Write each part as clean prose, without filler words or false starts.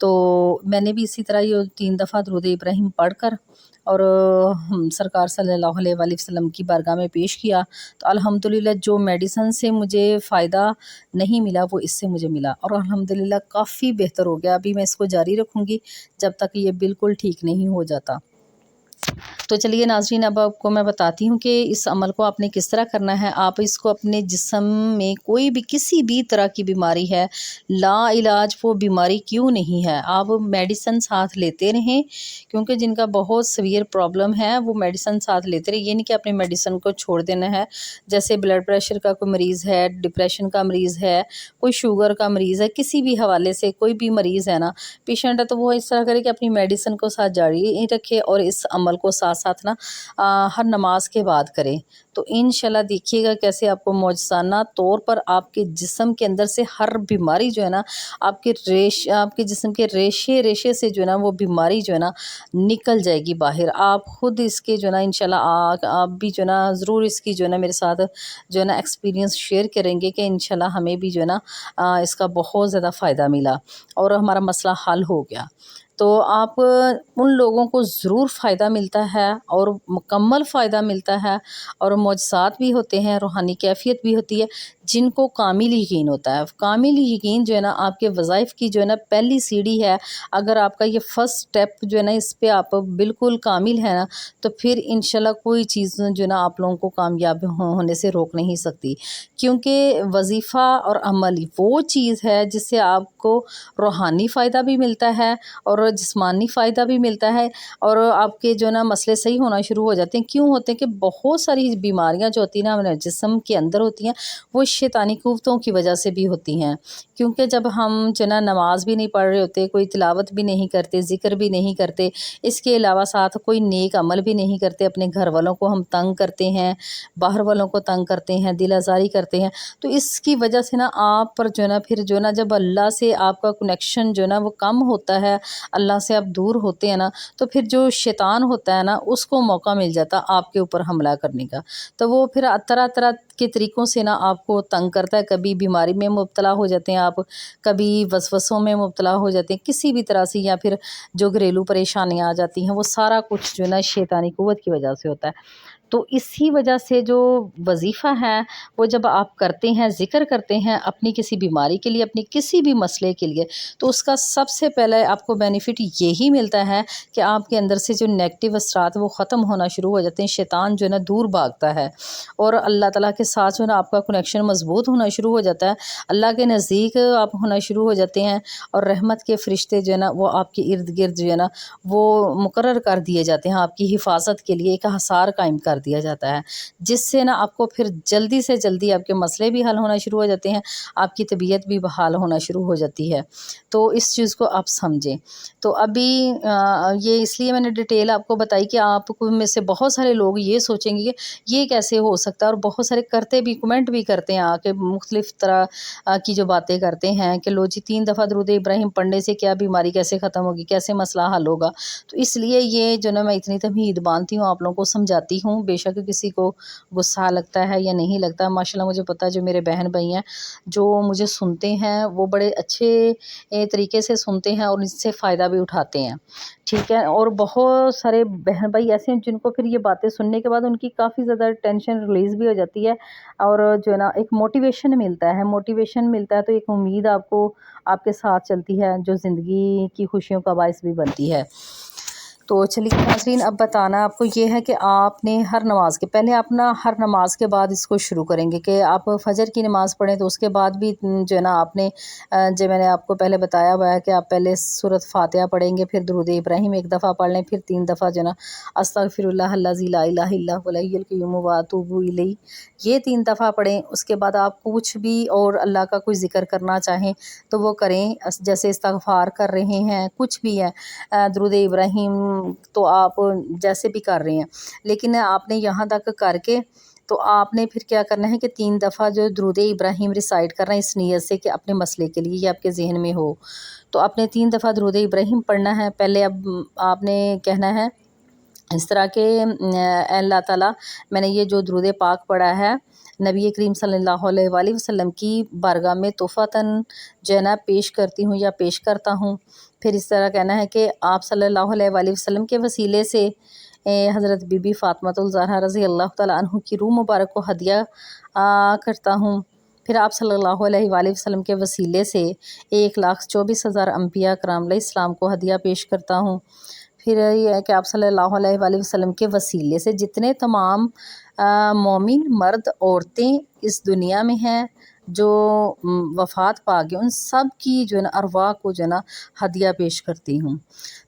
تو میں نے بھی اسی طرح یہ 3 دفعہ درود ابراہیم پڑھ کر اور سرکار صلی اللہ علیہ وآلہ وسلم کی بارگاہ میں پیش کیا، تو الحمدللہ جو میڈیسن سے مجھے فائدہ نہیں ملا وہ اس سے مجھے ملا، اور الحمدللہ کافی بہتر ہو گیا۔ ابھی میں اس کو جاری رکھوں گی جب تک یہ بالکل ٹھیک نہیں ہو جاتا۔ تو چلیے ناظرین، اب آپ کو میں بتاتی ہوں کہ اس عمل کو آپ نے کس طرح کرنا ہے۔ آپ اس کو اپنے جسم میں کوئی بھی کسی بھی طرح کی بیماری ہے، لا علاج وہ بیماری کیوں نہیں ہے، آپ میڈیسن ساتھ لیتے رہیں، کیونکہ جن کا بہت سویئر پرابلم ہے وہ میڈیسن ساتھ لیتے رہیں۔ یہ نہیں کہ اپنے میڈیسن کو چھوڑ دینا ہے۔ جیسے بلڈ پریشر کا کوئی مریض ہے، ڈپریشن کا مریض ہے، کوئی شوگر کا مریض ہے، کسی بھی حوالے سے کوئی بھی مریض ہے نا، پیشنٹ ہے، تو وہ اس طرح کرے کہ اپنی میڈیسن کو ساتھ جاری رکھے اور اس عمل کو ساتھ ساتھ نا ہر نماز کے بعد کریں، تو انشاءاللہ دیکھیے گا کیسے آپ کو معجزانہ طور پر آپ کے جسم کے اندر سے ہر بیماری جو ہے نا، آپ کے جسم کے ریشے سے جو ہے نا وہ بیماری جو ہے نا نکل جائے گی باہر۔ آپ خود اس کے جو ہے نا انشاءاللہ آپ بھی جو ہے نا ضرور اس کی جو ہے نا میرے ساتھ جو ہے نا ایکسپیرینس شیئر کریں گے کہ انشاءاللہ ہمیں بھی جو ہے نا اس کا بہت زیادہ فائدہ ملا اور ہمارا مسئلہ حل ہو گیا۔ تو آپ ان لوگوں کو ضرور فائدہ ملتا ہے اور مکمل فائدہ ملتا ہے، اور معجزات بھی ہوتے ہیں، روحانی کیفیت بھی ہوتی ہے، جن کو کامل یقین ہوتا ہے۔ کامل یقین جو ہے نا آپ کے وظائف کی جو ہے نا پہلی سیڑھی ہے۔ اگر آپ کا یہ فرسٹ سٹیپ جو ہے نا اس پہ آپ بالکل کامل ہے نا، تو پھر انشاءاللہ کوئی چیز جو ہے نا آپ لوگوں کو کامیاب ہونے سے روک نہیں سکتی، کیونکہ وظیفہ اور عمل وہ چیز ہے جس سے آپ کو روحانی فائدہ بھی ملتا ہے اور جسمانی فائدہ بھی ملتا ہے، اور آپ کے جو ہے نا مسئلے صحیح ہونا شروع ہو جاتے ہیں۔ کیوں ہوتے ہیں کہ بہت ساری بیماریاں جو ہوتی ہیں نا ہمارے جسم کے اندر ہوتی ہیں، وہ شیطانی قوتوں کی وجہ سے بھی ہوتی ہیں، کیونکہ جب ہم جو ہے نا نماز بھی نہیں پڑھ رہے ہوتے، کوئی تلاوت بھی نہیں کرتے، ذکر بھی نہیں کرتے، اس کے علاوہ ساتھ کوئی نیک عمل بھی نہیں کرتے، اپنے گھر والوں کو ہم تنگ کرتے ہیں، باہر والوں کو تنگ کرتے ہیں، دل آزاری کرتے ہیں، تو اس کی وجہ سے نا آپ پر جو ہے نا پھر جو ہے نا جب اللہ سے آپ کا کنیکشن جو ہے نا وہ کم ہوتا ہے، اللہ سے آپ دور ہوتے ہیں نا، تو پھر جو شیطان ہوتا ہے نا اس کو موقع مل جاتا آپ کے اوپر حملہ کرنے کا، تو وہ پھر طرح طرح کے طریقوں سے نا آپ کو تنگ کرتا ہے۔ کبھی بیماری میں مبتلا ہو جاتے ہیں آپ، کبھی وسوسوں میں مبتلا ہو جاتے ہیں کسی بھی طرح سے، یا پھر جو گھریلو پریشانیاں آ جاتی ہیں، وہ سارا کچھ جو ہے نا شیطانی قوت کی وجہ سے ہوتا ہے۔ تو اسی وجہ سے جو وظیفہ ہے وہ جب آپ کرتے ہیں، ذکر کرتے ہیں اپنی کسی بیماری کے لیے، اپنی کسی بھی مسئلے کے لیے، تو اس کا سب سے پہلے آپ کو بینیفٹ یہی ملتا ہے کہ آپ کے اندر سے جو نیگیٹو اثرات وہ ختم ہونا شروع ہو جاتے ہیں، شیطان جو ہے نا دور بھاگتا ہے، اور اللہ تعالیٰ کے ساتھ جو ہے نا آپ کا کنیکشن مضبوط ہونا شروع ہو جاتا ہے، اللہ کے نزدیک آپ ہونا شروع ہو جاتے ہیں، اور رحمت کے فرشتے جو ہے نا وہ آپ کے ارد گرد جو ہے نا وہ مقرر کر دیے جاتے ہیں، آپ کی حفاظت کے لیے ایک حصار قائم کر دیا جاتا ہے، جس سے نا آپ کو پھر جلدی سے جلدی آپ کے مسئلے بھی حل ہونا شروع ہو جاتے ہیں، آپ کی طبیعت بھی بحال ہونا شروع ہو جاتی ہے۔ تو اس چیز کو آپ سمجھیں۔ تو ابھی یہ اس لیے میں نے ڈیٹیل آپ کو بتائی کہ آپ کو میں سے بہت سارے لوگ یہ سوچیں گے کہ یہ کیسے ہو سکتا ہے، اور بہت سارے کرتے بھی، کمنٹ بھی کرتے ہیں آ کے مختلف طرح کی جو باتیں کرتے ہیں کہ لو جی 3 دفعہ درود ابراہیم پڑھنے سے کیا بیماری کیسے ختم ہوگی، کیسے مسئلہ حل ہوگا۔ تو اس لیے یہ جو نا میں اتنی تمہید باندھتی ہوں، آپ لوگوں کو سمجھاتی ہوں، بے شک کسی کو غصہ لگتا ہے یا نہیں لگتا، ماشاءاللہ مجھے پتہ ہے جو میرے بہن بھائی ہیں جو مجھے سنتے ہیں وہ بڑے اچھے طریقے سے سنتے ہیں اور اس سے فائدہ بھی اٹھاتے ہیں، ٹھیک ہے۔ اور بہت سارے بہن بھائی ایسے ہیں جن کو پھر یہ باتیں سننے کے بعد ان کی کافی زیادہ ٹینشن ریلیز بھی ہو جاتی ہے، اور جو ہے نا ایک موٹیویشن ملتا ہے، تو ایک امید آپ کو آپ کے ساتھ چلتی ہے جو زندگی کی خوشیوں کا باعث بھی بنتی ہے۔ تو چلیے ناظرین، اب بتانا آپ کو یہ ہے کہ آپ نے ہر نماز کے پہلے اپنا ہر نماز کے بعد اس کو شروع کریں گے کہ آپ فجر کی نماز پڑھیں، تو اس کے بعد بھی جو ہے نا آپ نے جو میں نے آپ کو پہلے بتایا ہوا ہے کہ آپ پہلے سورۃ فاتحہ پڑھیں گے، پھر درود ابراہیم 1 دفعہ پڑھ لیں، پھر 3 دفعہ جو ہے نا استغفر اللہ الذی لا الہ الا هو الحی القیوم واتوب الیہ، یہ 3 دفعہ پڑھیں۔ اس کے بعد آپ کچھ بھی اور اللہ کا کوئی ذکر کرنا چاہیں تو وہ کریں، جیسے استغفار کر رہے ہیں، کچھ بھی ہے، درود ابراہیم تو آپ جیسے بھی کر رہے ہیں، لیکن آپ نے یہاں تک کر کے تو آپ نے پھر کیا کرنا ہے کہ 3 دفعہ جو درود ابراہیم ریسائٹ کرنا ہے اس نیت سے کہ اپنے مسئلے کے لیے یہ آپ کے ذہن میں ہو، تو آپ نے 3 دفعہ درود ابراہیم پڑھنا ہے۔ پہلے اب آپ نے کہنا ہے اس طرح کہ اے اللہ تعالیٰ، میں نے یہ جو درود پاک پڑھا ہے نبی کریم صلی اللہ علیہ وآلہ وسلم کی بارگاہ میں تحفۃً جو ہے نا پیش کرتی ہوں یا پیش کرتا ہوں، پھر اس طرح کہنا ہے کہ آپ صلی اللہ علیہ وآلہ وسلم کے وسیلے سے حضرت بی بی فاطمہ الزہرا رضی اللہ تعالیٰ عنہ کی روح مبارک کو ہدیہ کرتا ہوں۔ پھر آپ صلی اللہ علیہ وآلہ وسلم کے وسیلے سے 1,24,000 انبیاء کرام علیہ السلام کو ہدیہ پیش کرتا ہوں۔ پھر یہ ہے کہ آپ صلی اللہ علیہ وآلہ وسلم کے وسیلے سے جتنے تمام مومن مرد عورتیں اس دنیا میں ہیں جو وفات پا گئے، ان سب کی جو ہے نا ارواح کو جو ہے نا ہدیہ پیش کرتی ہوں۔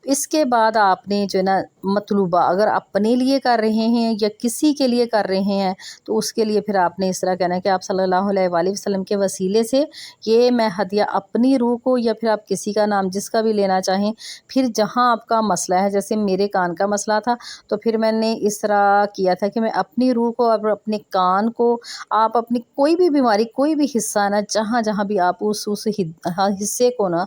اس کے بعد آپ نے جو ہے نا مطلوبہ اگر اپنے لیے کر رہے ہیں یا کسی کے لیے کر رہے ہیں تو اس کے لیے پھر آپ نے اس طرح کہنا ہے کہ آپ صلی اللہ علیہ وآلہ وسلم کے وسیلے سے یہ میں ہدیہ اپنی روح کو یا پھر آپ کسی کا نام جس کا بھی لینا چاہیں، پھر جہاں آپ کا مسئلہ ہے، جیسے میرے کان کا مسئلہ تھا تو پھر میں نے اس طرح کیا تھا کہ میں اپنی روح کو اور اپنے کان کو، آپ اپنی کوئی بھی بیماری کوئی بھی حصہ نا جہاں جہاں بھی آپ اس حصے کو نا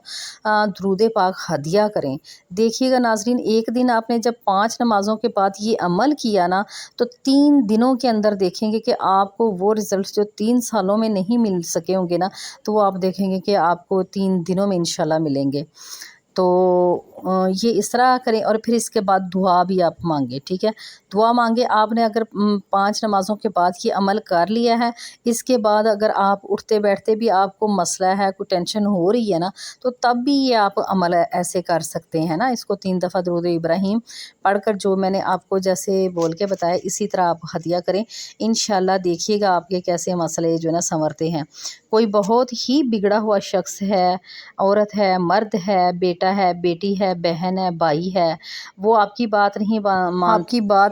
درود پاک ہدیہ کریں۔ دیکھیے گا ناظرین، ایک دن آپ نے جب 5 نمازوں کے بعد یہ عمل کیا نا تو 3 دنوں کے اندر دیکھیں گے کہ آپ کو وہ رزلٹس جو 3 سالوں میں نہیں مل سکے ہوں گے نا تو وہ آپ دیکھیں گے کہ آپ کو 3 دنوں میں انشاءاللہ ملیں گے۔ تو یہ اس طرح کریں، اور پھر اس کے بعد دعا بھی آپ مانگیں، ٹھیک ہے؟ دعا مانگے آپ نے اگر 5 نمازوں کے بعد یہ عمل کر لیا ہے، اس کے بعد اگر آپ اٹھتے بیٹھتے بھی آپ کو مسئلہ ہے، کوئی ٹینشن ہو رہی ہے نا تو تب بھی یہ آپ عمل ایسے کر سکتے ہیں نا، اس کو 3 دفعہ درود ابراہیم پڑھ کر جو میں نے آپ کو جیسے بول کے بتایا اسی طرح آپ ہدیہ کریں۔ انشاءاللہ دیکھیے گا آپ کے کیسے مسئلے جو ہے نا سنورتے ہیں۔ کوئی بہت ہی بگڑا ہوا شخص ہے، عورت ہے، مرد ہے، بیٹا ہے، بیٹی ہے، بہن ہے، بھائی ہے، وہ آپ کی بات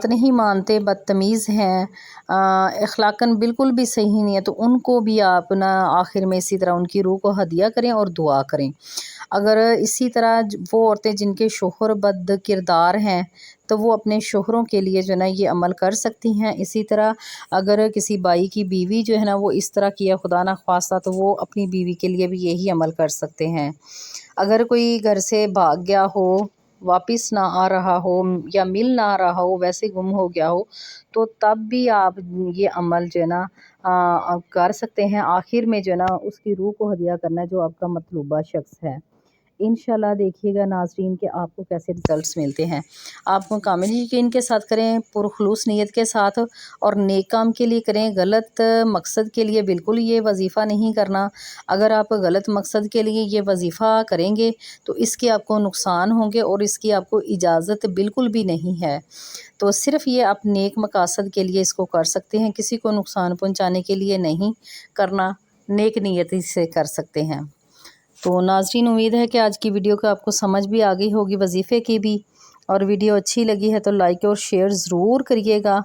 نہیں مانتے، بدتمیز ہیں، اخلاقاً بالکل بھی صحیح نہیں ہے، تو ان کو بھی آپ نا آخر میں اسی طرح ان کی روح کو ہدیہ کریں اور دعا کریں۔ اگر اسی طرح وہ عورتیں جن کے شوہر بد کردار ہیں تو وہ اپنے شوہروں کے لیے جو ہے نا یہ عمل کر سکتی ہیں۔ اسی طرح اگر کسی بھائی کی بیوی جو ہے نا وہ اس طرح کیا خدا نخواستہ تو وہ اپنی بیوی کے لیے بھی یہی عمل کر سکتے ہیں۔ اگر کوئی گھر سے بھاگ گیا ہو، واپس نہ آ رہا ہو یا مل نہ رہا ہو، ویسے گم ہو گیا ہو تو تب بھی آپ یہ عمل جو ہے نا کر سکتے ہیں۔ آخر میں جو ہے نا اس کی روح کو ہدیہ کرنا ہے جو آپ کا مطلوبہ شخص ہے۔ انشاءاللہ دیکھیے گا ناظرین کہ آپ کو کیسے رزلٹس ملتے ہیں۔ آپ کو کامل یقین کے ساتھ کریں، پرخلوص نیت کے ساتھ، اور نیک کام کے لیے کریں، غلط مقصد کے لیے بالکل یہ وظیفہ نہیں کرنا۔ اگر آپ غلط مقصد کے لیے یہ وظیفہ کریں گے تو اس کے آپ کو نقصان ہوں گے اور اس کی آپ کو اجازت بالکل بھی نہیں ہے۔ تو صرف یہ آپ نیک مقاصد کے لیے اس کو کر سکتے ہیں، کسی کو نقصان پہنچانے کے لیے نہیں کرنا، نیک نیتی سے کر سکتے ہیں۔ تو ناظرین امید ہے کہ آج کی ویڈیو کا آپ کو سمجھ بھی آ گئی ہوگی وظیفے کی بھی، اور ویڈیو اچھی لگی ہے تو لائک اور شیئر ضرور کریے گا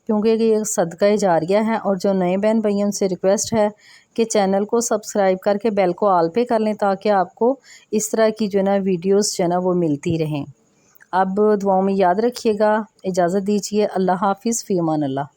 کیونکہ یہ صدقہ جاریہ ہے۔ اور جو نئے بہن بھائی ان سے ریکویسٹ ہے کہ چینل کو سبسکرائب کر کے بیل کو آل پہ کر لیں تاکہ آپ کو اس طرح کی جو ہے نا ویڈیوز جو ہے نا وہ ملتی رہیں۔ اب دعاؤں میں یاد رکھیے گا، اجازت دیجیے، اللہ حافظ، فی امان اللہ۔